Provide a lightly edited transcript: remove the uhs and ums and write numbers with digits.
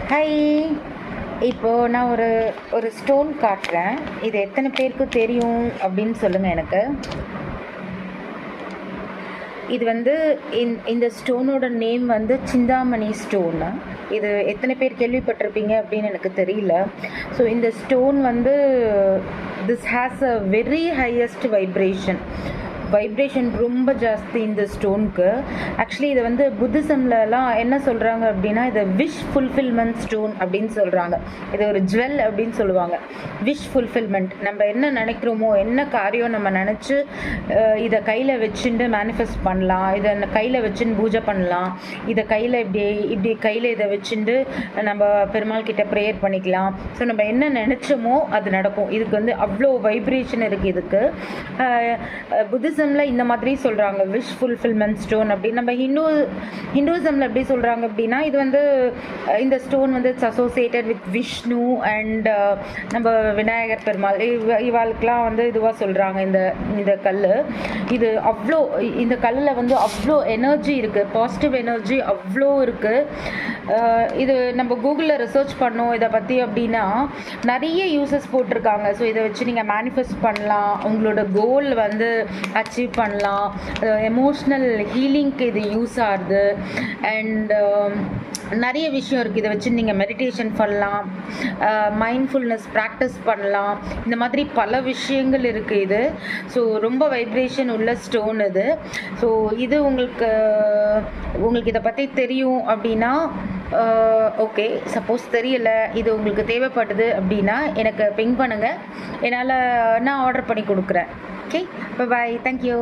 Hi. இப்போது நான் ஒரு ஒரு ஸ்டோன் காட்டுறேன். இது எத்தனை பேருக்கு தெரியும் அப்படின்னு சொல்லுங்கள் எனக்கு. இது வந்து இந்த ஸ்டோனோட நேம் வந்து சிந்தாமணி ஸ்டோனு. இது எத்தனை பேர் கேள்விப்பட்டிருப்பீங்க அப்படின்னு எனக்கு தெரியல. ஸோ இந்த ஸ்டோன் வந்து this has a very highest vibration ரொம்ப ஜாஸ்தி இந்த ஸ்டோனுக்கு. ஆக்சுவலி இதை வந்து புத்திசம்லலாம் என்ன சொல்கிறாங்க அப்படின்னா, இதை விஷ் ஃபுல்ஃபில்மெண்ட் ஸ்டோன் அப்படின்னு சொல்கிறாங்க. இது ஒரு ஜுவல் அப்படின்னு சொல்லுவாங்க. விஷ் ஃபுல்ஃபில்மெண்ட், நம்ம என்ன நினைக்கிறோமோ, என்ன காரியம் நம்ம நினச்சி இதை கையில் வச்சுட்டு மேனிஃபெஸ்ட் பண்ணலாம். இதை கையில் வச்சுன்னு பூஜை பண்ணலாம். இதை கையில் இப்படி கையில் இதை வச்சுட்டு நம்ம பெருமாள் கிட்ட ப்ரேயர் பண்ணிக்கலாம். ஸோ நம்ம என்ன நினச்சோமோ அது நடக்கும். இதுக்கு வந்து அவ்வளோ வைப்ரேஷன் இருக்குது. இதுக்கு புத்திசமில் இந்த மாதிரி சொல்கிறாங்க, விஷ் ஃபுல்ஃபில்மெண்ட் ஸ்டோன் அப்படின்னு. நம்ம ஹிந்துவிசமில் எப்படி சொல்கிறாங்க அப்படின்னா, இது வந்து இந்த ஸ்டோன் வந்து it's associated with Vishnu and நம்ம விநாயகர் பெருமாள் இவாளுக்கெலாம் வந்து இதுவாக சொல்கிறாங்க. இந்த கல் இது அவ்வளோ, இந்த கல்லில் வந்து அவ்வளோ எனர்ஜி இருக்குது, பாசிட்டிவ் எனர்ஜி அவ்வளோ இருக்குது. இது நம்ம கூகுளில் ரிசர்ச் பண்ணோம் இதை பற்றி அப்படின்னா நிறைய யூசஸ் போட்டிருக்காங்க. ஸோ இதை வச்சு நீங்கள் மேனிஃபெஸ்ட் பண்ணலாம், உங்களோட கோல் வந்து அச்சீவ் பண்ணலாம். எமோஷ்னல் ஹீலிங்க்கு இது யூஸ் ஆகுது. அண்ட் நிறைய விஷயம் இருக்குது. இதை வச்சு நீங்கள் மெடிடேஷன் பண்ணலாம், மைண்ட்ஃபுல்னஸ் ப்ராக்டிஸ் பண்ணலாம். இந்த மாதிரி பல விஷயங்கள் இருக்குது இது. ஸோ ரொம்ப வைப்ரேஷன் உள்ள ஸ்டோன் இது. ஸோ இது உங்களுக்கு இதை பற்றி தெரியும் அப்படின்னா ஓகே. சப்போஸ் தெரியல, இது உங்களுக்கு தேவைப்படுது அப்படின்னா எனக்கு பிங் பண்ணுங்கள். நான் ஆர்டர் பண்ணி கொடுக்குறேன். Okay, bye. தேங்க்யூ.